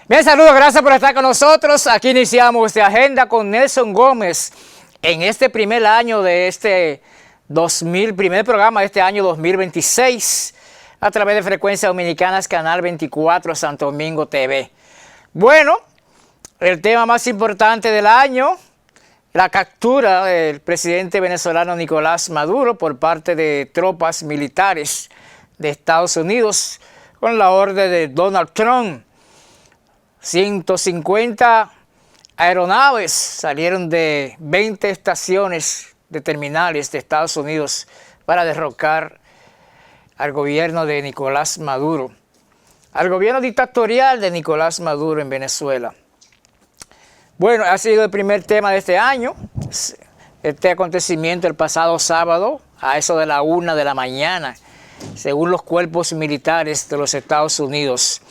Bien, saludos, gracias por estar con nosotros. Aquí iniciamos de Agenda con Nelson Gómez en este primer año de primer programa de este año 2026 a través de Frecuencias Dominicanas, Canal 24, Santo Domingo TV. Bueno, el tema más importante del año, la captura del presidente venezolano Nicolás Maduro por parte de tropas militares de Estados Unidos con la orden de Donald Trump. 150 aeronaves salieron de 20 estaciones de terminales de Estados Unidos para derrocar al gobierno de Nicolás Maduro, al gobierno dictatorial de Nicolás Maduro en Venezuela. Bueno, ha sido el primer tema de este año, este acontecimiento el pasado sábado a eso de la 1 de la mañana, según los cuerpos militares de los Estados Unidos.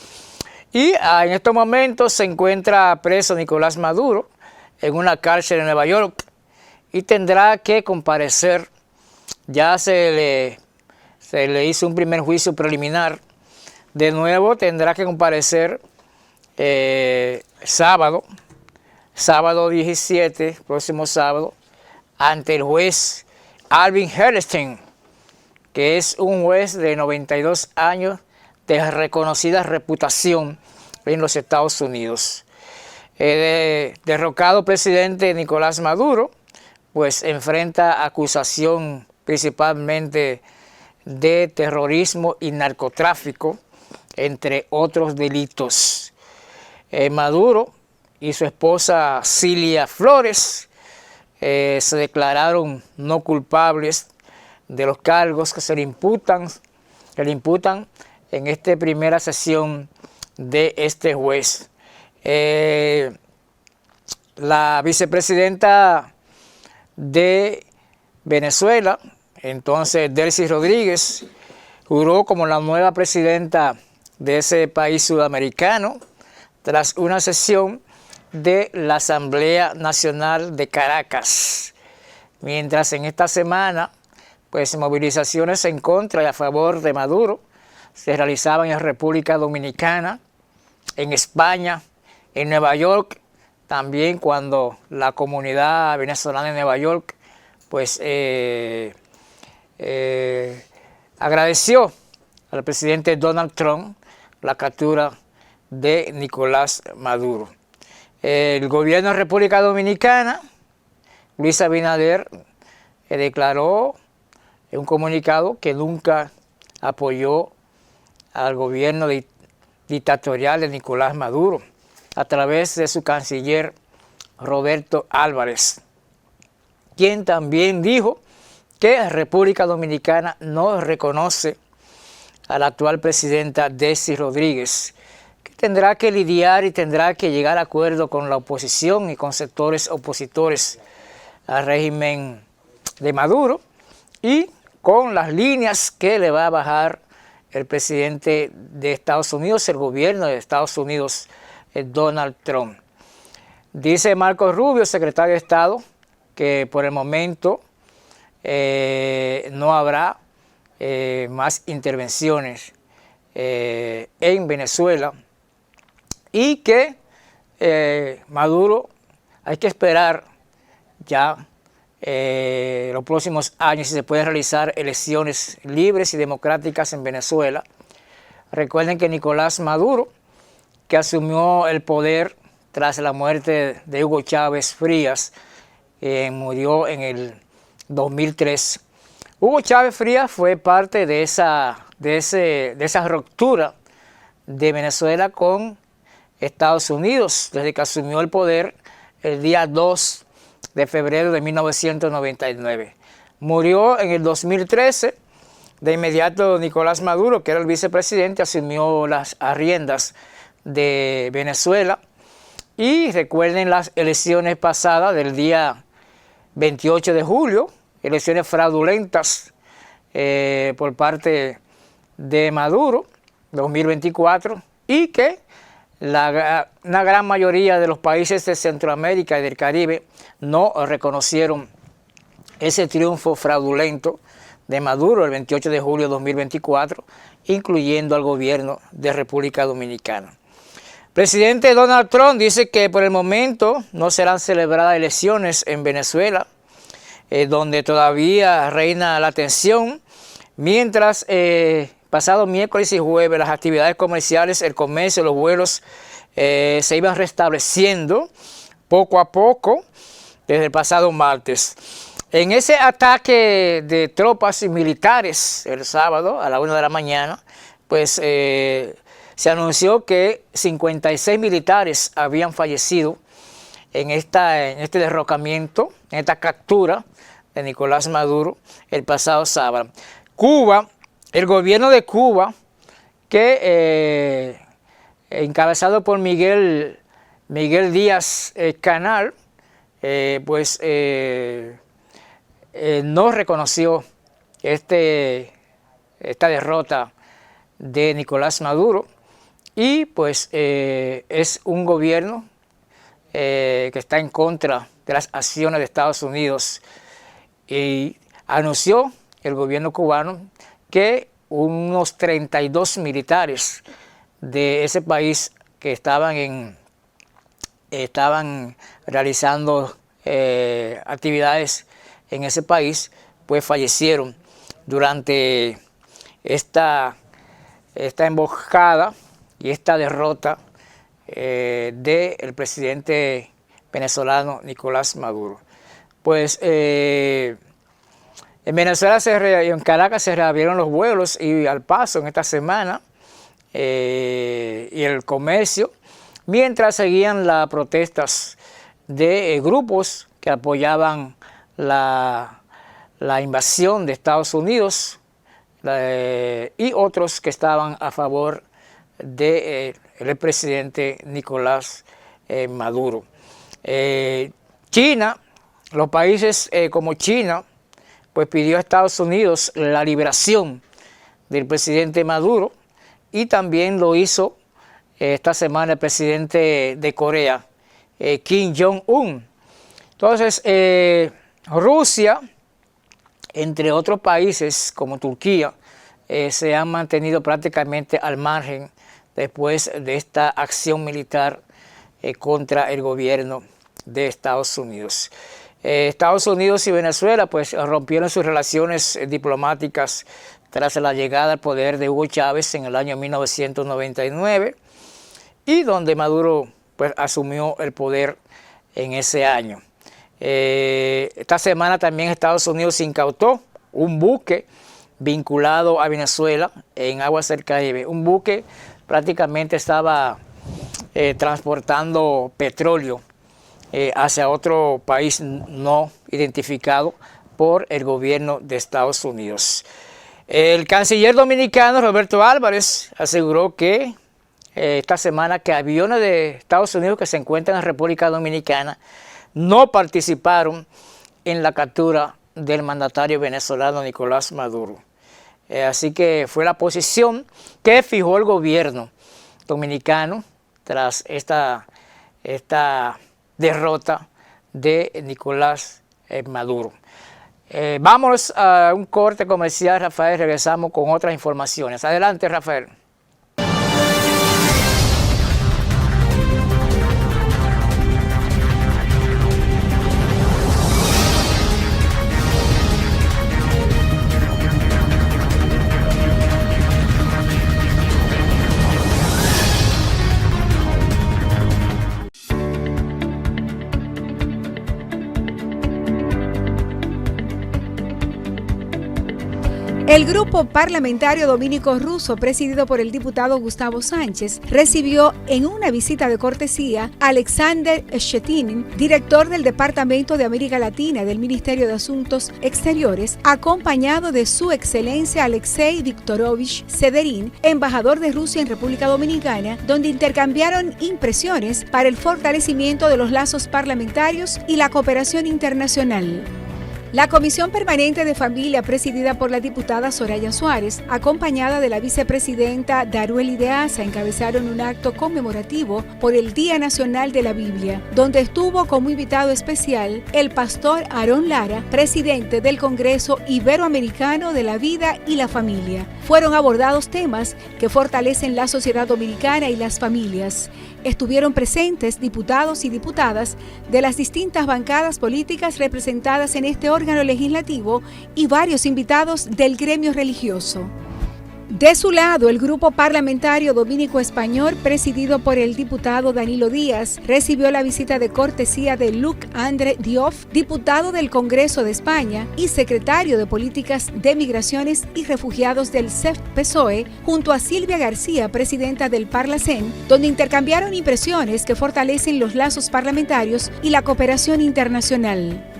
Y en estos momentos se encuentra preso Nicolás Maduro en una cárcel en Nueva York y tendrá que comparecer. Ya se le hizo un primer juicio preliminar. De nuevo tendrá que comparecer sábado 17, próximo sábado, ante el juez Alvin Hellerstein, que es un juez de 92 años de reconocida reputación en los Estados Unidos. Derrocado presidente Nicolás Maduro, pues enfrenta acusación principalmente de terrorismo y narcotráfico, entre otros delitos. Maduro y su esposa Cilia Flores se declararon no culpables de los cargos que le imputan en esta primera sesión de este juez. La vicepresidenta de Venezuela, entonces Delcy Rodríguez, juró como la nueva presidenta de ese país sudamericano tras una sesión de la Asamblea Nacional de Caracas. Mientras en esta semana, pues movilizaciones en contra y a favor de Maduro se realizaban en República Dominicana, en España, en Nueva York, también cuando la comunidad venezolana en Nueva York pues agradeció al presidente Donald Trump la captura de Nicolás Maduro. El gobierno de República Dominicana, Luis Abinader, declaró en un comunicado que nunca apoyó al gobierno dictatorial de Nicolás Maduro a través de su canciller Roberto Álvarez, quien también dijo que República Dominicana no reconoce a la actual presidenta Delcy Rodríguez, que tendrá que lidiar y tendrá que llegar a acuerdo con la oposición y con sectores opositores al régimen de Maduro y con las líneas que le va a bajar el presidente de Estados Unidos, el gobierno de Estados Unidos, Donald Trump. Dice Marco Rubio, secretario de Estado, que por el momento no habrá más intervenciones en Venezuela y que Maduro hay que esperar ya los próximos años si se pueden realizar elecciones libres y democráticas en Venezuela. Recuerden que Nicolás Maduro, que asumió el poder tras la muerte de Hugo Chávez Frías, murió en el 2003. Hugo Chávez Frías fue parte de esa ruptura de Venezuela con Estados Unidos, desde que asumió el poder el día 2 de febrero de 1999. Murió en el 2013. De inmediato Nicolás Maduro, que era el vicepresidente, asumió las riendas de Venezuela. Y recuerden las elecciones pasadas del día 28 de julio, elecciones fraudulentas por parte de Maduro, 2024, y que una gran mayoría de los países de Centroamérica y del Caribe no reconocieron ese triunfo fraudulento de Maduro el 28 de julio de 2024, incluyendo al gobierno de República Dominicana. Presidente Donald Trump dice que por el momento no serán celebradas elecciones en Venezuela, donde todavía reina la tensión, mientras pasado miércoles y jueves las actividades comerciales, el comercio, los vuelos se iban restableciendo poco a poco desde el pasado martes. En ese ataque de tropas y militares el sábado a la 1 de la mañana, pues se anunció que 56 militares habían fallecido en este derrocamiento, en esta captura de Nicolás Maduro el pasado sábado. Cuba, el gobierno de Cuba, que encabezado por Miguel Díaz Canel, no reconoció esta derrota de Nicolás Maduro. Y pues es un gobierno que está en contra de las acciones de Estados Unidos, y anunció el gobierno cubano que unos 32 militares de ese país que estaban realizando actividades en ese país, pues fallecieron durante esta emboscada y esta derrota del presidente venezolano Nicolás Maduro. Pues en Venezuela y en Caracas se reabrieron los vuelos y al paso en esta semana y el comercio, mientras seguían las protestas de grupos que apoyaban la invasión de Estados Unidos y otros que estaban a favor del presidente Nicolás Maduro. China, los países como China, pues pidió a Estados Unidos la liberación del presidente Maduro, y también lo hizo esta semana el presidente de Corea, Kim Jong-un. Entonces, Rusia, entre otros países como Turquía, se han mantenido prácticamente al margen después de esta acción militar contra el gobierno de Estados Unidos. Estados Unidos y Venezuela pues rompieron sus relaciones diplomáticas tras la llegada al poder de Hugo Chávez en el año 1999, y donde Maduro pues asumió el poder en ese año. Esta semana también Estados Unidos incautó un buque vinculado a Venezuela en aguas del Caribe. Un buque prácticamente estaba transportando petróleo hacia otro país no identificado por el gobierno de Estados Unidos. El canciller dominicano Roberto Álvarez aseguró que esta semana que aviones de Estados Unidos que se encuentran en la República Dominicana no participaron en la captura del mandatario venezolano Nicolás Maduro. Así que fue la posición que fijó el gobierno dominicano tras esta derrota de Nicolás Maduro. Vámonos a un corte comercial, Rafael, regresamos con otras informaciones. Adelante, Rafael. El grupo parlamentario dominico-ruso, presidido por el diputado Gustavo Sánchez, recibió en una visita de cortesía a Alexander Shchetin, director del Departamento de América Latina del Ministerio de Asuntos Exteriores, acompañado de su excelencia Alexei Viktorovich Severin, embajador de Rusia en República Dominicana, donde intercambiaron impresiones para el fortalecimiento de los lazos parlamentarios y la cooperación internacional. La Comisión Permanente de Familia, presidida por la diputada Soraya Suárez, acompañada de la vicepresidenta Darueli de Asa, encabezaron un acto conmemorativo por el Día Nacional de la Biblia, donde estuvo como invitado especial el pastor Aarón Lara, presidente del Congreso Iberoamericano de la Vida y la Familia. Fueron abordados temas que fortalecen la sociedad dominicana y las familias. Estuvieron presentes diputados y diputadas de las distintas bancadas políticas representadas en este órgano legislativo y varios invitados del gremio religioso. De su lado, el Grupo Parlamentario Dominico-Español, presidido por el diputado Danilo Díaz, recibió la visita de cortesía de Luc André Diouf, diputado del Congreso de España y secretario de Políticas de Migraciones y Refugiados del CEF-PSOE, junto a Silvia García, presidenta del Parlacén, donde intercambiaron impresiones que fortalecen los lazos parlamentarios y la cooperación internacional.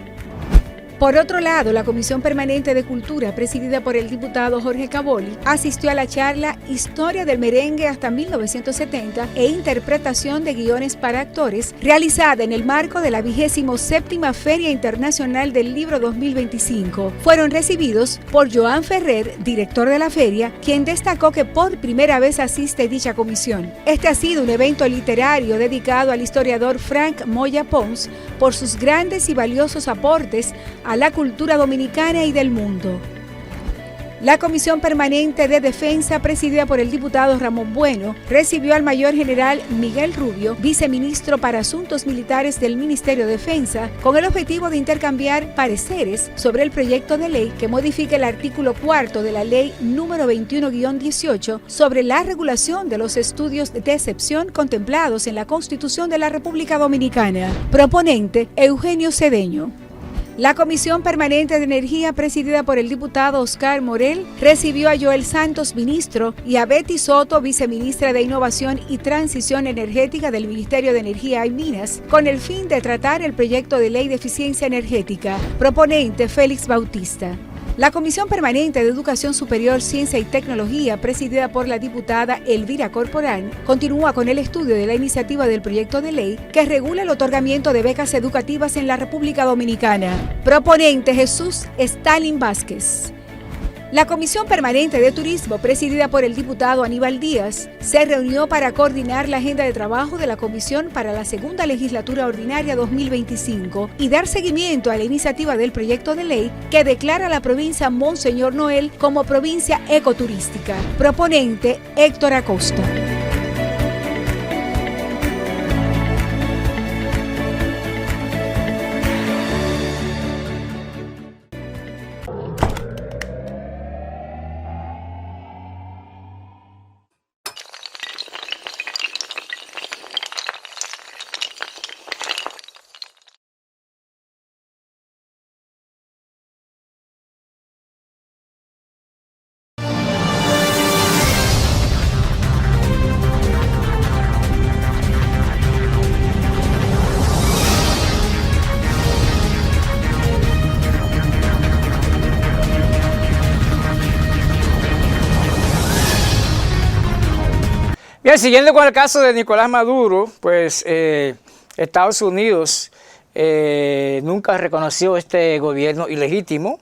Por otro lado, la Comisión Permanente de Cultura, presidida por el diputado Jorge Cavoli, asistió a la charla Historia del merengue hasta 1970 e interpretación de guiones para actores, realizada en el marco de la 27ª Feria Internacional del Libro 2025. Fueron recibidos por Joan Ferrer, director de la feria, quien destacó que por primera vez asiste dicha comisión. Este ha sido un evento literario dedicado al historiador Frank Moya Pons por sus grandes y valiosos aportes a la cultura dominicana y del mundo. La Comisión Permanente de Defensa, presidida por el diputado Ramón Bueno, recibió al mayor general Miguel Rubio, viceministro para Asuntos Militares del Ministerio de Defensa, con el objetivo de intercambiar pareceres sobre el proyecto de ley que modifica el artículo 4 de la Ley número 21-18 sobre la regulación de los estudios de excepción contemplados en la Constitución de la República Dominicana. Proponente, Eugenio Cedeño. La Comisión Permanente de Energía, presidida por el diputado Oscar Morel, recibió a Joel Santos, ministro, y a Betty Soto, viceministra de Innovación y Transición Energética del Ministerio de Energía y Minas, con el fin de tratar el proyecto de ley de eficiencia energética. Proponente, Félix Bautista. La Comisión Permanente de Educación Superior, Ciencia y Tecnología, presidida por la diputada Elvira Corporán, continúa con el estudio de la iniciativa del proyecto de ley que regula el otorgamiento de becas educativas en la República Dominicana. Proponente, Jesús Stalin Vázquez. La Comisión Permanente de Turismo, presidida por el diputado Aníbal Díaz, se reunió para coordinar la agenda de trabajo de la Comisión para la segunda legislatura ordinaria 2025 y dar seguimiento a la iniciativa del proyecto de ley que declara a la provincia Monseñor Noel como provincia ecoturística. Proponente, Héctor Acosta. Bien, siguiendo con el caso de Nicolás Maduro, pues Estados Unidos nunca reconoció este gobierno ilegítimo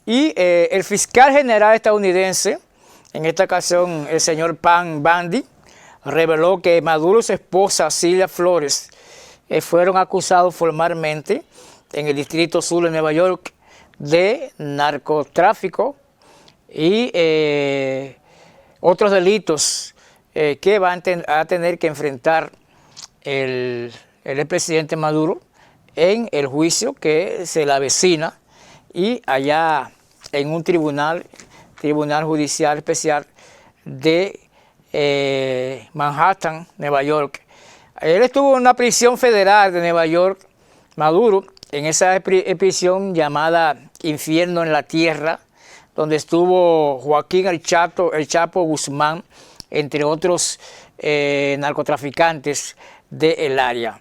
y el fiscal general estadounidense, en esta ocasión el señor Pam Bondi, reveló que Maduro y su esposa Cilia Flores fueron acusados formalmente en el Distrito Sur de Nueva York de narcotráfico y otros delitos que va a tener que enfrentar el expresidente Maduro en el juicio que se le avecina y allá en un tribunal judicial especial de Manhattan, Nueva York. Él estuvo en una prisión federal de Nueva York, Maduro, en esa prisión llamada Infierno en la Tierra, donde estuvo Joaquín el Chapo Guzmán, entre otros narcotraficantes del área.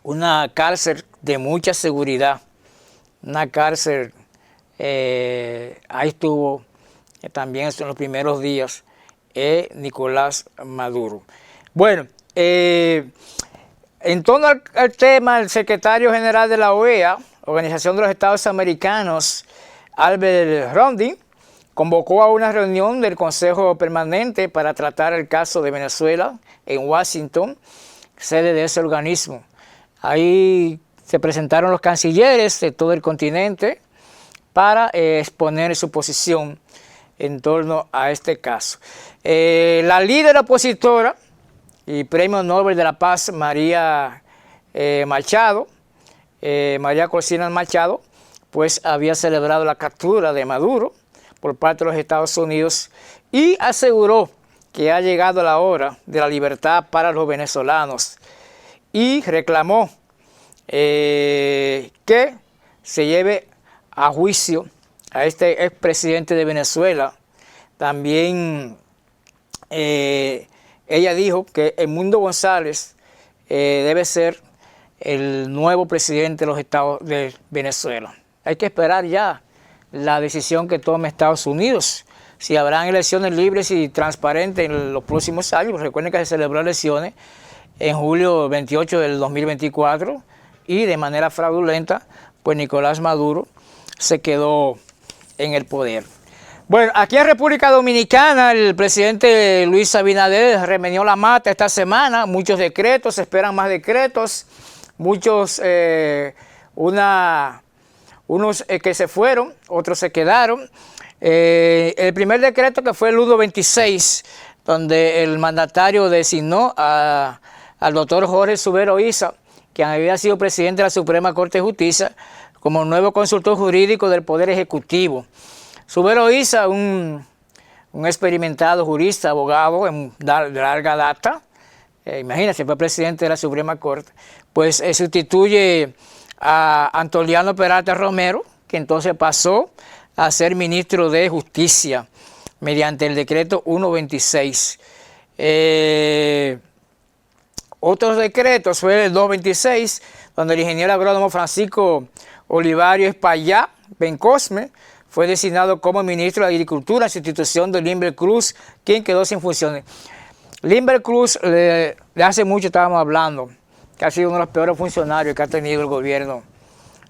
Una cárcel de mucha seguridad, una cárcel, ahí estuvo también en los primeros días Nicolás Maduro. Bueno, En torno al tema, el secretario general de la OEA, Organización de los Estados Americanos, Albert Rondi, convocó a una reunión del Consejo Permanente para tratar el caso de Venezuela en Washington, sede de ese organismo. Ahí se presentaron los cancilleres de todo el continente para exponer su posición en torno a este caso. La líder opositora y Premio Nobel de la Paz, María Machado, María Corina Machado, pues había celebrado la captura de Maduro por parte de los Estados Unidos y aseguró que ha llegado la hora de la libertad para los venezolanos y reclamó que se lleve a juicio a este expresidente de Venezuela. También ella dijo que Edmundo González debe ser el nuevo presidente de los Estados de Venezuela. Hay que esperar ya la decisión que tome Estados Unidos, si habrán elecciones libres y transparentes en los próximos años. Recuerden que se celebró elecciones en julio 28 del 2024 y de manera fraudulenta, pues Nicolás Maduro se quedó en el poder. Bueno, aquí en República Dominicana el presidente Luis Abinader remenió la mata esta semana, muchos decretos, se esperan más decretos, muchos, unos que se fueron, otros se quedaron. El primer decreto, que fue el 126, donde el mandatario designó al doctor Jorge Subero Isa, quien había sido presidente de la Suprema Corte de Justicia, como nuevo consultor jurídico del Poder Ejecutivo. Subero Isa, un experimentado jurista, abogado de larga data, imagínense, fue presidente de la Suprema Corte, pues sustituye a Antoliano Peralta Romero, que entonces pasó a ser ministro de Justicia mediante el decreto 126. Otros decretos fue el 226, donde el ingeniero agrónomo Francisco Olivario Espaillá Bencosme fue designado como ministro de Agricultura en sustitución de Limber Cruz, quien quedó sin funciones. Limber Cruz, de hace mucho estábamos hablando, que ha sido uno de los peores funcionarios que ha tenido el gobierno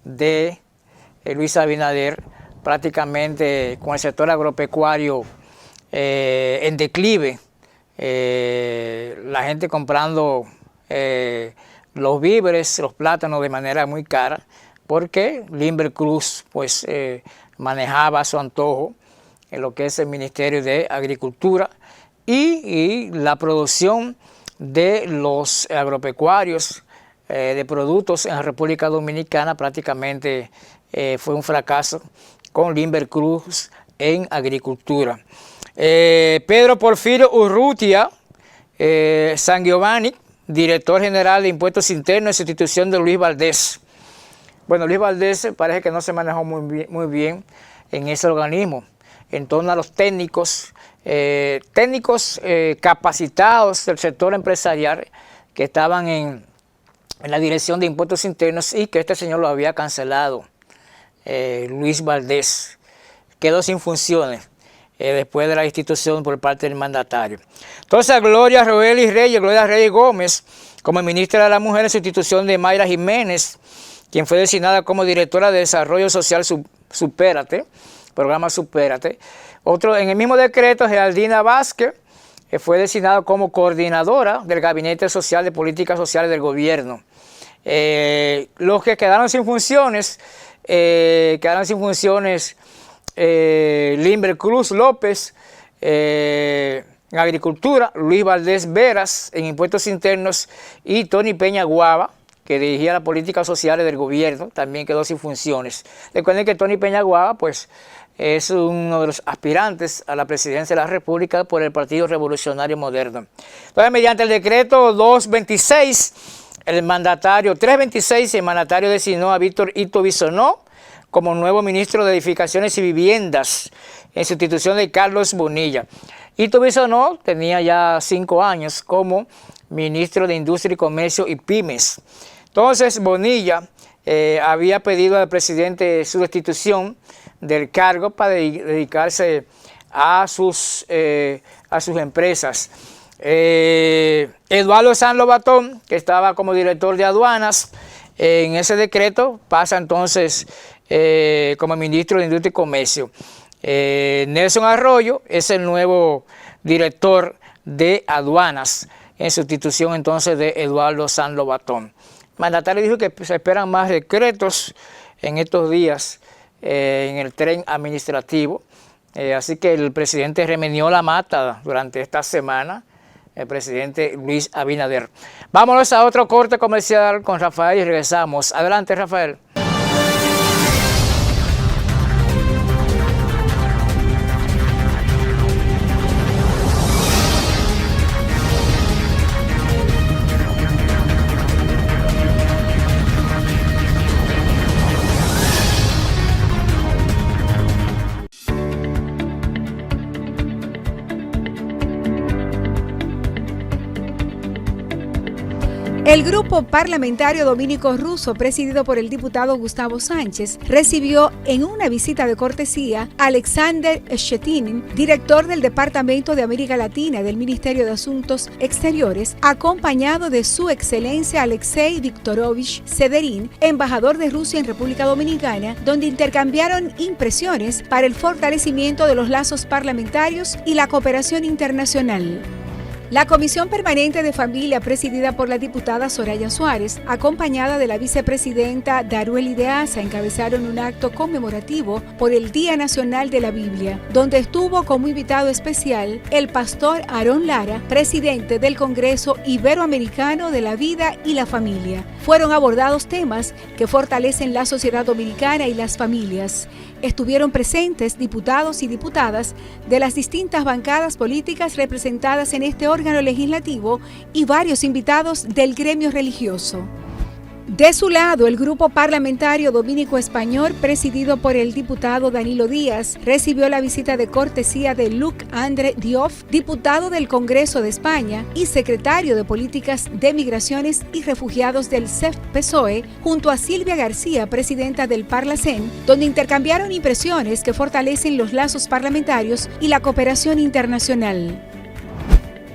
de Luis Abinader, prácticamente con el sector agropecuario en declive, la gente comprando los víveres, los plátanos de manera muy cara, porque Limber Cruz pues, manejaba a su antojo en lo que es el Ministerio de Agricultura y la producción de los agropecuarios de productos en la República Dominicana prácticamente fue un fracaso con Limber Cruz en agricultura. Pedro Porfirio Urrutia Sangiovanni, director general de Impuestos Internos en sustitución de Luis Valdés. Bueno, Luis Valdés parece que no se manejó muy bien en ese organismo, en torno a los técnicos capacitados del sector empresarial que estaban en la Dirección de Impuestos Internos y que este señor lo había cancelado. Luis Valdés quedó sin funciones después de la institución por parte del mandatario. Entonces, Gloria Reyes Gómez, como ministra de la Mujer en sustitución de Mayra Jiménez, quien fue designada como directora de Desarrollo Social Supérate, programa Supérate. Otro, en el mismo decreto, Geraldina Vázquez fue designada como coordinadora del Gabinete Social de Políticas Sociales del Gobierno. Los que quedaron sin funciones, Limber Cruz López en Agricultura, Luis Valdés Veras en Impuestos Internos y Tony Peña Guava, que dirigía las políticas sociales del gobierno, también quedó sin funciones. Recuerden que Tony Peña Guava pues, es uno de los aspirantes a la presidencia de la República por el Partido Revolucionario Moderno. Entonces, mediante el decreto 226, el mandatario designó a Víctor Ito Bisonó como nuevo ministro de Edificaciones y Viviendas, en sustitución de Carlos Bonilla. Ito Bisonó tenía ya 5 años como ministro de Industria y Comercio y Pymes. Entonces, Bonilla había pedido al presidente su destitución del cargo para dedicarse a sus empresas. Eduardo San Lobatón, que estaba como director de aduanas, en ese decreto pasa entonces como ministro de Industria y Comercio. Nelson Arroyo es el nuevo director de aduanas, en sustitución entonces de Eduardo San Lobatón. El mandatario dijo que se esperan más decretos en estos días en el tren administrativo. Así que el presidente remenió la mata durante esta semana, el presidente Luis Abinader. Vámonos a otro corte comercial con Rafael y regresamos. Adelante, Rafael. El grupo parlamentario dominico ruso, presidido por el diputado Gustavo Sánchez, recibió en una visita de cortesía a Alexander Shetinin, director del Departamento de América Latina del Ministerio de Asuntos Exteriores, acompañado de su excelencia Alexei Viktorovich Severin, embajador de Rusia en República Dominicana, donde intercambiaron impresiones para el fortalecimiento de los lazos parlamentarios y la cooperación internacional. La Comisión Permanente de Familia, presidida por la diputada Soraya Suárez, acompañada de la vicepresidenta Darueli de Asa, encabezaron un acto conmemorativo por el Día Nacional de la Biblia, donde estuvo como invitado especial el pastor Aarón Lara, presidente del Congreso Iberoamericano de la Vida y la Familia. Fueron abordados temas que fortalecen la sociedad dominicana y las familias. Estuvieron presentes diputados y diputadas de las distintas bancadas políticas representadas en este órgano legislativo y varios invitados del gremio religioso. De su lado, el grupo parlamentario dominico-español, presidido por el diputado Danilo Díaz, recibió la visita de cortesía de Luc André Diouf, diputado del Congreso de España y secretario de Políticas de Migraciones y Refugiados del CEF-PSOE, junto a Silvia García, presidenta del Parlacén, donde intercambiaron impresiones que fortalecen los lazos parlamentarios y la cooperación internacional.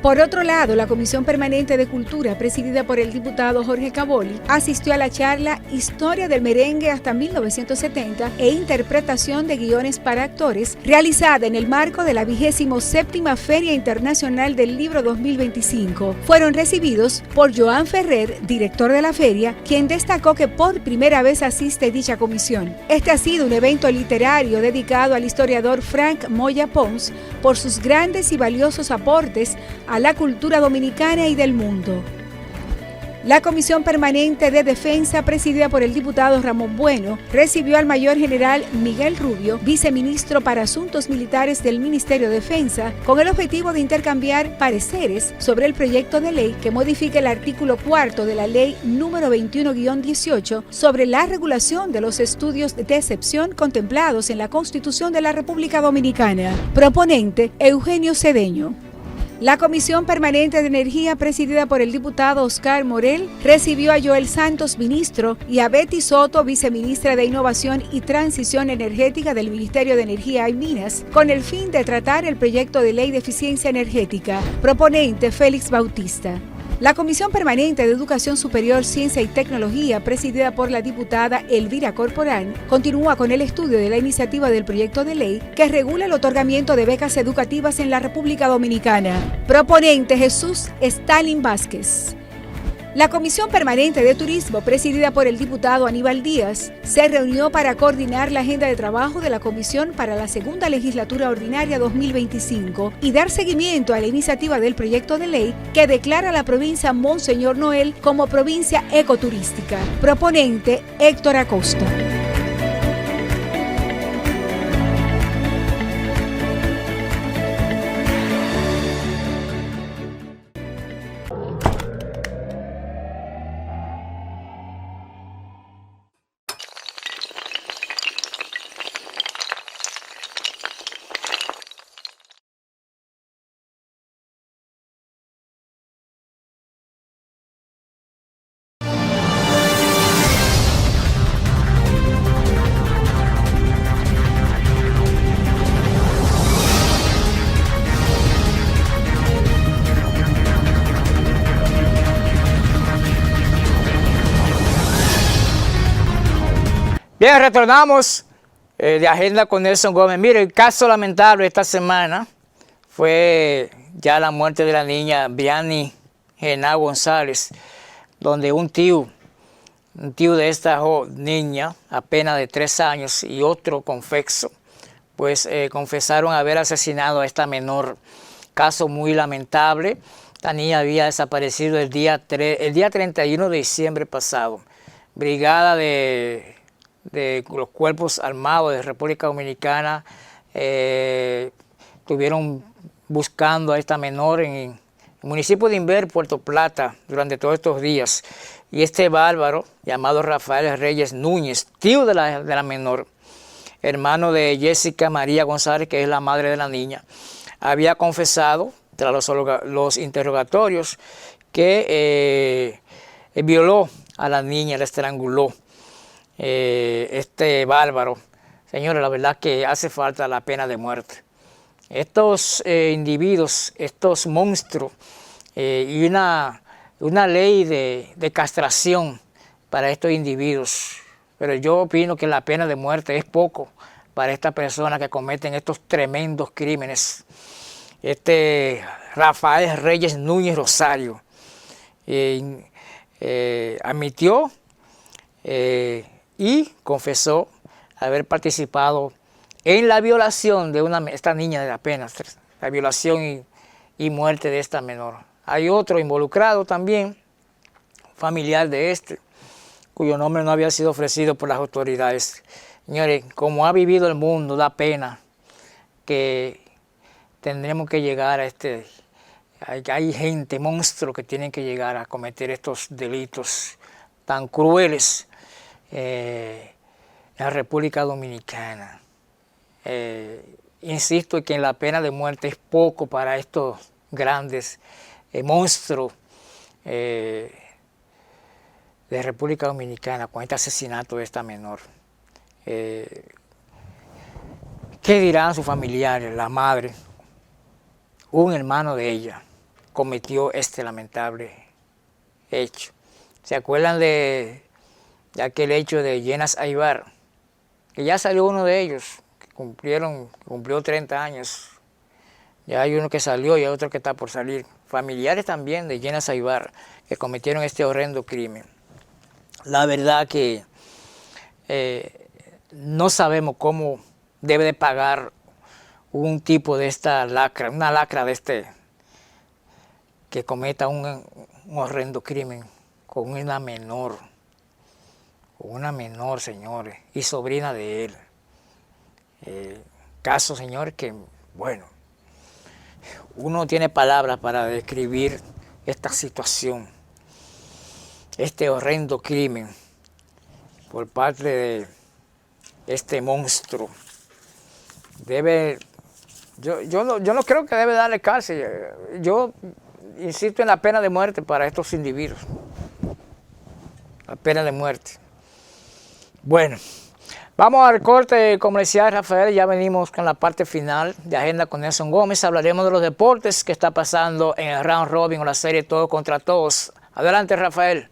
Por otro lado, la Comisión Permanente de Cultura, presidida por el diputado Jorge Cavoli, asistió a la charla Historia del merengue hasta 1970 e interpretación de guiones para actores, realizada en el marco de la 27ª Feria Internacional del Libro 2025. Fueron recibidos por Joan Ferrer, director de la feria, quien destacó que por primera vez asiste dicha comisión. Este ha sido un evento literario dedicado al historiador Frank Moya Pons por sus grandes y valiosos aportes a la cultura dominicana y del mundo. La Comisión Permanente de Defensa, presidida por el diputado Ramón Bueno, recibió al mayor general Miguel Rubio, viceministro para Asuntos Militares del Ministerio de Defensa, con el objetivo de intercambiar pareceres sobre el proyecto de ley que modifica el artículo 4 de la Ley número 21-18 sobre la regulación de los estudios de excepción contemplados en la Constitución de la República Dominicana. Proponente, Eugenio Cedeño. La Comisión Permanente de Energía, presidida por el diputado Oscar Morel, recibió a Joel Santos, ministro, y a Betty Soto, viceministra de Innovación y Transición Energética del Ministerio de Energía y Minas, con el fin de tratar el proyecto de ley de eficiencia energética. Proponente, Félix Bautista. La Comisión Permanente de Educación Superior, Ciencia y Tecnología, presidida por la diputada Elvira Corporán, continúa con el estudio de la iniciativa del proyecto de ley que regula el otorgamiento de becas educativas en la República Dominicana. Proponente, Jesús Stalin Vázquez. La Comisión Permanente de Turismo, presidida por el diputado Aníbal Díaz, se reunió para coordinar la agenda de trabajo de la Comisión para la segunda legislatura ordinaria 2025 y dar seguimiento a la iniciativa del proyecto de ley que declara a la provincia Monseñor Noel como provincia ecoturística. Proponente, Héctor Acosta. Bien, retornamos de Agenda con Nelson Gómez. Mire, el caso lamentable esta semana fue ya la muerte de la niña Brianny Gená González, donde un tío de esta niña, apenas de 3 años, y otro confeso, pues confesaron haber asesinado a esta menor. Caso muy lamentable. Esta niña había desaparecido el día 31 de diciembre pasado. Brigada de los cuerpos armados de República Dominicana estuvieron buscando a esta menor en el municipio de Inver, Puerto Plata, durante todos estos días. Y este bárbaro, llamado Rafael Reyes Núñez, tío de la menor, hermano de Jessica María González, que es la madre de la niña, había confesado, tras los interrogatorios, que violó a la niña, la estranguló. Este bárbaro. Señores, la verdad que hace falta la pena de muerte. Estos individuos, estos monstruos, y una ley de castración para estos individuos. Pero yo opino que la pena de muerte es poco para estas personas que cometen estos tremendos crímenes. Este Rafael Reyes Núñez Rosario admitió y confesó haber participado en la violación de esta niña de apenas 3, la violación y muerte de esta menor. Hay otro involucrado también, familiar de este, cuyo nombre no había sido ofrecido por las autoridades. Señores, como ha vivido el mundo, da pena que tendremos que llegar a hay gente, monstruos que tienen que llegar a cometer estos delitos tan crueles en la República Dominicana. Insisto que la pena de muerte es poco para estos grandes monstruos de República Dominicana con este asesinato de esta menor. ¿Qué dirán sus familiares? La madre, un hermano de ella, cometió este lamentable hecho. ¿Se acuerdan de aquel hecho de Yenas Aybar? Que ya salió uno de ellos, que cumplió 30 años. Ya hay uno que salió y hay otro que está por salir. Familiares también de Yenas Aybar, que cometieron este horrendo crimen. La verdad que no sabemos cómo debe de pagar un tipo de esta lacra, una lacra de que cometa un horrendo crimen con una menor, señores, y sobrina de él. Caso, señor, que, bueno, uno tiene palabras para describir esta situación, este horrendo crimen por parte de este monstruo. Yo no creo que debe darle cárcel. Yo insisto en la pena de muerte para estos individuos. La pena de muerte. Bueno, vamos al corte comercial, Rafael. Ya venimos con la parte final de Agenda con Nelson Gómez. Hablaremos de los deportes que está pasando en el Round Robin o la serie Todo contra Todos. Adelante, Rafael.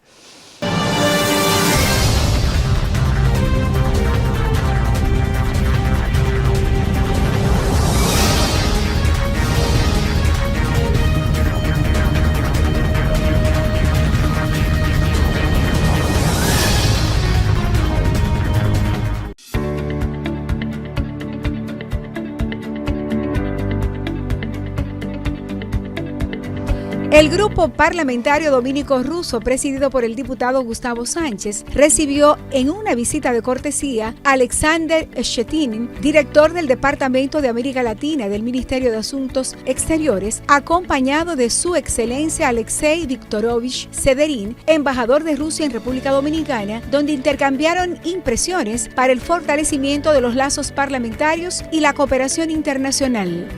El grupo parlamentario dominico ruso, presidido por el diputado Gustavo Sánchez, recibió en una visita de cortesía a Alexander Shchetin, director del Departamento de América Latina del Ministerio de Asuntos Exteriores, acompañado de su excelencia Alexei Viktorovich Severin, embajador de Rusia en República Dominicana, donde intercambiaron impresiones para el fortalecimiento de los lazos parlamentarios y la cooperación internacional.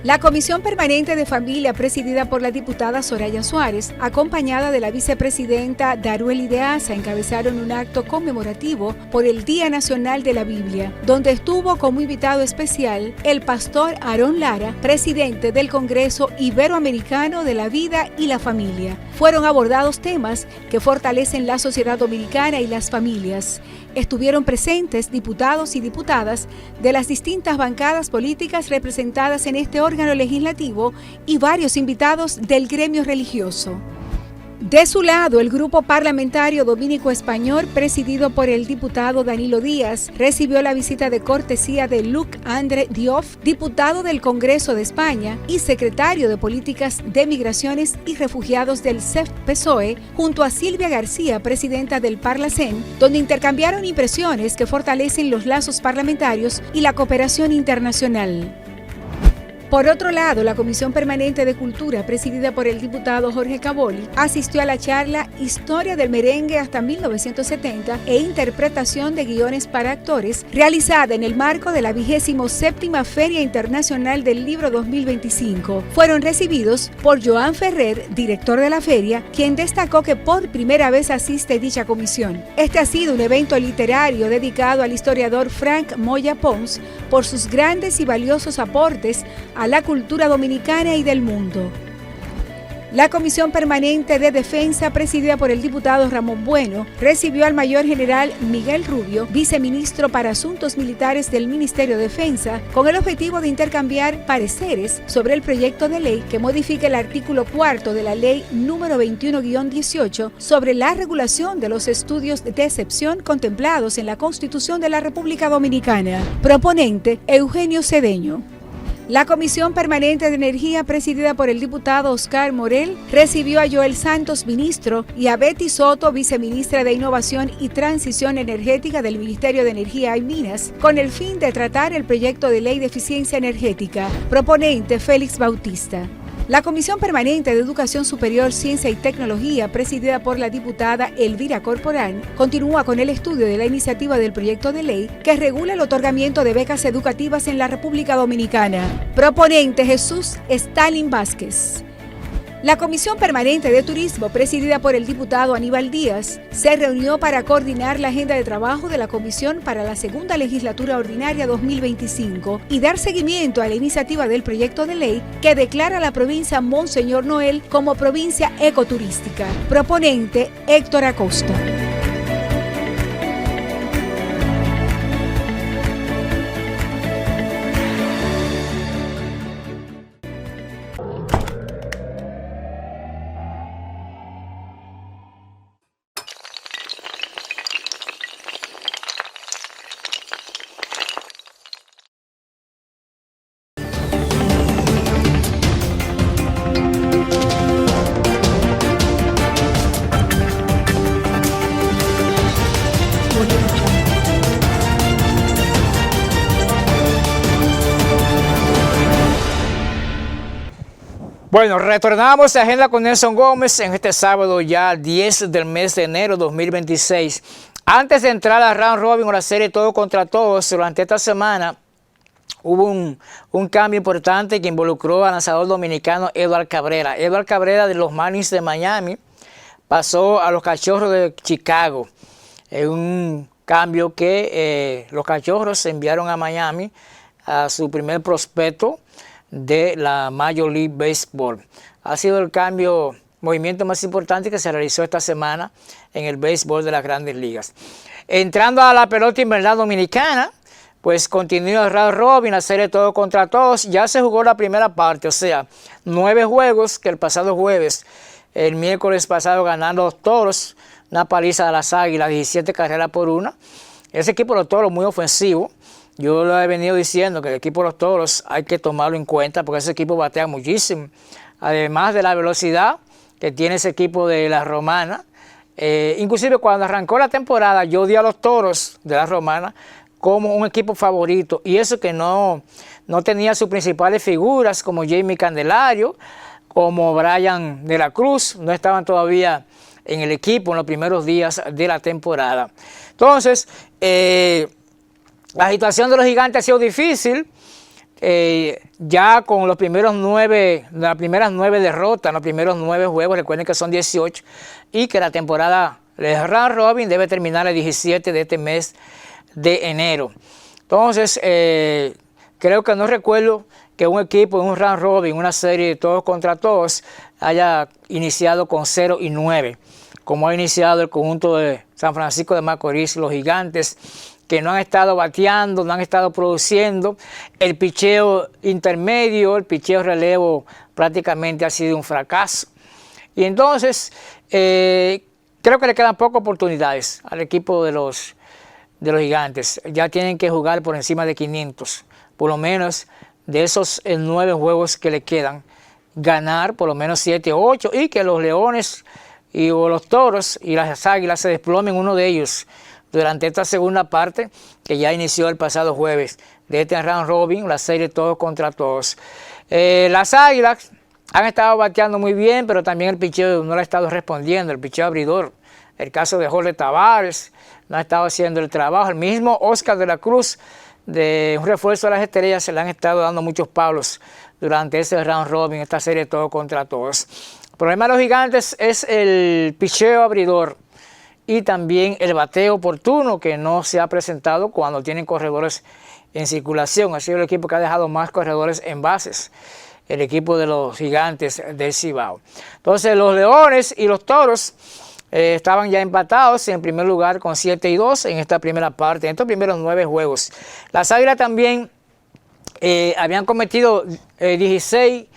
La Comisión Permanente de Familia, presidida por la diputada Soraya Suárez, acompañada de la vicepresidenta Darueli de Asa, encabezaron un acto conmemorativo por el Día Nacional de la Biblia, donde estuvo como invitado especial el pastor Aarón Lara, presidente del Congreso Iberoamericano de la Vida y la Familia. Fueron abordados temas que fortalecen la sociedad dominicana y las familias. Estuvieron presentes diputados y diputadas de las distintas bancadas políticas representadas en este órgano legislativo y varios invitados del gremio religioso. De su lado, el Grupo Parlamentario Dominico-Español, presidido por el diputado Danilo Díaz, recibió la visita de cortesía de Luc André Diouf, diputado del Congreso de España y secretario de Políticas de Migraciones y Refugiados del CEF-PSOE, junto a Silvia García, presidenta del Parlacen, donde intercambiaron impresiones que fortalecen los lazos parlamentarios y la cooperación internacional. Por otro lado, la Comisión Permanente de Cultura, presidida por el diputado Jorge Cavoli, asistió a la charla Historia del merengue hasta 1970 e interpretación de guiones para actores, realizada en el marco de la 27ª Feria Internacional del Libro 2025. Fueron recibidos por Joan Ferrer, director de la feria, quien destacó que por primera vez asiste dicha comisión. Este ha sido un evento literario dedicado al historiador Frank Moya Pons por sus grandes y valiosos aportes a la cultura dominicana y del mundo. La Comisión Permanente de Defensa, presidida por el diputado Ramón Bueno, recibió al mayor general Miguel Rubio, viceministro para Asuntos Militares del Ministerio de Defensa, con el objetivo de intercambiar pareceres sobre el proyecto de ley que modifica el artículo 4 de la Ley número 21-18 sobre la regulación de los estudios de excepción contemplados en la Constitución de la República Dominicana. Proponente, Eugenio Cedeño. La Comisión Permanente de Energía, presidida por el diputado Oscar Morel, recibió a Joel Santos, ministro, y a Betty Soto, viceministra de Innovación y Transición Energética del Ministerio de Energía y Minas, con el fin de tratar el proyecto de ley de eficiencia energética. Proponente, Félix Bautista. La Comisión Permanente de Educación Superior, Ciencia y Tecnología, presidida por la diputada Elvira Corporán, continúa con el estudio de la iniciativa del proyecto de ley que regula el otorgamiento de becas educativas en la República Dominicana. Proponente, Jesús Stalin Vázquez. La Comisión Permanente de Turismo, presidida por el diputado Aníbal Díaz, se reunió para coordinar la agenda de trabajo de la Comisión para la segunda legislatura ordinaria 2025 y dar seguimiento a la iniciativa del proyecto de ley que declara a la provincia Monseñor Noel como provincia ecoturística. Proponente, Héctor Acosta. Bueno, retornamos a Agenda con Nelson Gómez en este sábado ya 10 del mes de enero 2026. Antes de entrar a Round Robin o la serie Todo contra Todos, durante esta semana hubo un cambio importante que involucró al lanzador dominicano Edward Cabrera. Edward Cabrera, de los Marlins de Miami, pasó a los Cachorros de Chicago. Es un cambio que los Cachorros enviaron a Miami a su primer prospecto de la Major League Baseball. Ha sido el movimiento más importante que se realizó esta semana en el béisbol de las Grandes Ligas. Entrando a la pelota invernal dominicana, pues continúa el round robin, la serie Todo contra Todos. Ya se jugó la primera parte, o sea, 9 juegos que el pasado jueves, el miércoles pasado, ganaron los Toros, una paliza de las Águilas, 17 carreras por 1. Ese equipo de los Toros muy ofensivo. Yo lo he venido diciendo que el equipo de los Toros hay que tomarlo en cuenta porque ese equipo batea muchísimo. Además de la velocidad que tiene ese equipo de la Romana. Inclusive cuando arrancó la temporada yo di a los Toros de la Romana como un equipo favorito. Y eso que no tenía sus principales figuras como Jamie Candelario, como Brian de la Cruz. No estaban todavía en el equipo en los primeros días de la temporada. Entonces, la situación de los Gigantes ha sido difícil, ya con las primeras 9 derrotas, los primeros 9 juegos, recuerden que son 18, y que la temporada de round robin debe terminar el 17 de este mes de enero. Entonces, creo que no recuerdo que un equipo en un round robin, una serie de todos contra todos, haya iniciado con 0-9. como ha iniciado el conjunto de San Francisco de Macorís, los Gigantes, que no han estado bateando, no han estado produciendo. El picheo intermedio, el picheo relevo prácticamente ha sido un fracaso. Y entonces creo que le quedan pocas oportunidades al equipo de los Gigantes. Ya tienen que jugar por encima de 500, por lo menos de esos 9 juegos que le quedan, ganar por lo menos 7 o 8 y que los Leones o los Toros y las Águilas se desplomen uno de ellos durante esta segunda parte que ya inició el pasado jueves de este round robin, la serie todos contra todos. Las Águilas han estado bateando muy bien, pero también el picheo no le ha estado respondiendo, el picheo abridor. El caso de Jorge Tavares no ha estado haciendo el trabajo. El mismo Oscar de la Cruz, de un refuerzo de las Estrellas, se le han estado dando muchos palos durante ese round robin, esta serie todo contra todos. El problema de los Gigantes es el picheo abridor y también el bateo oportuno que no se ha presentado cuando tienen corredores en circulación. Ha sido el equipo que ha dejado más corredores en bases, el equipo de los Gigantes del Cibao. Entonces los Leones y los Toros estaban ya empatados en primer lugar con 7-2 en esta primera parte, en estos primeros 9 juegos. Las Águilas también habían cometido 16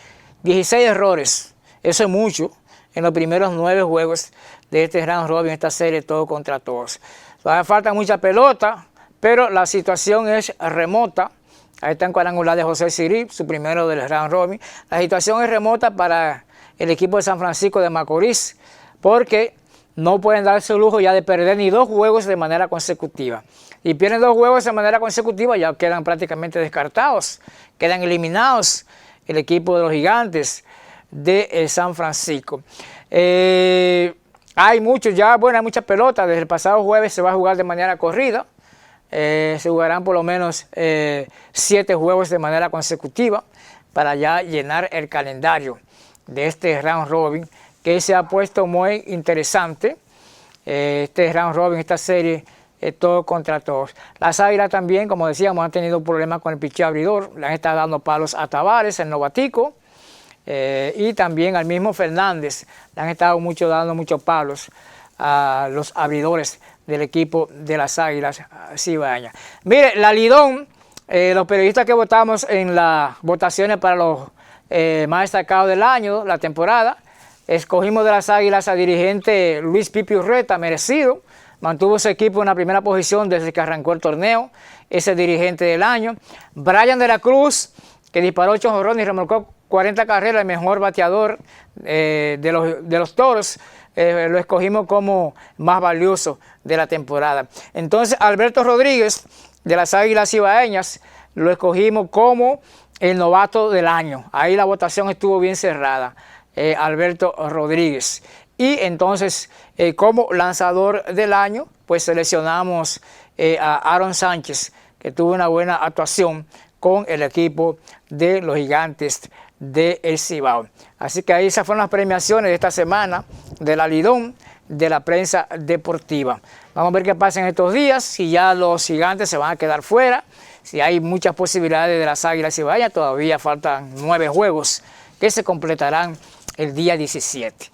errores, eso es mucho, en los primeros 9 juegos de este round robin, esta serie todo contra todos. Todavía falta mucha pelota, pero la situación es remota. Ahí está en cuadrangular de José Siri, su primero del round robin. La situación es remota para el equipo de San Francisco de Macorís, porque no pueden darse el lujo ya de perder ni 2 juegos de manera consecutiva. Y pierden 2 juegos de manera consecutiva, ya quedan prácticamente descartados, quedan eliminados el equipo de los Gigantes de San Francisco. Hay muchos ya, bueno, hay mucha pelota. Desde el pasado jueves se va a jugar de manera corrida. Se jugarán por lo menos 7 juegos de manera consecutiva para ya llenar el calendario de este round robin, que se ha puesto muy interesante. Este round robin, esta serie, todo contra todos. Las Águilas también, como decíamos, han tenido problemas con el picheo abridor. Le han estado dando palos a Tavares, el novatico, y también al mismo Fernández. Le han estado dando muchos palos a los abridores del equipo de las Águilas Cibaeñas. Mire, la Lidón, los periodistas que votamos en las votaciones para los más destacados del año, la temporada, escogimos de las Águilas a dirigente Luis Pipi Urreta, merecido. Mantuvo su equipo en la primera posición desde que arrancó el torneo, ese dirigente del año. Brian de la Cruz, que disparó 8 jonrones y remolcó 40 carreras, el mejor bateador de los Toros, lo escogimos como más valioso de la temporada. Entonces, Alberto Rodríguez, de las Águilas Cibaeñas, lo escogimos como el novato del año. Ahí la votación estuvo bien cerrada, Alberto Rodríguez. Y entonces, como lanzador del año, pues seleccionamos a Aaron Sánchez, que tuvo una buena actuación con el equipo de los Gigantes de El Cibao. Así que ahí esas fueron las premiaciones de esta semana de la Lidón, de la prensa deportiva. Vamos a ver qué pasa en estos días, si ya los Gigantes se van a quedar fuera, si hay muchas posibilidades de las Águilas Cibaeñas. Todavía faltan 9 juegos que se completarán el día 17.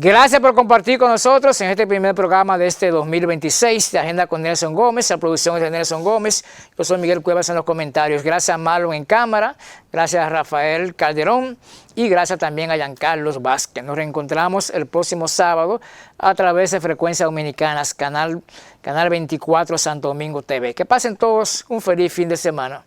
Gracias por compartir con nosotros en este primer programa de este 2026 de Agenda con Nelson Gómez. La producción es de Nelson Gómez. Yo soy Miguel Cuevas en los comentarios. Gracias a Marlon en cámara, gracias a Rafael Calderón y gracias también a Giancarlos Vázquez. Nos reencontramos el próximo sábado a través de Frecuencias Dominicanas, canal 24 Santo Domingo TV. Que pasen todos un feliz fin de semana.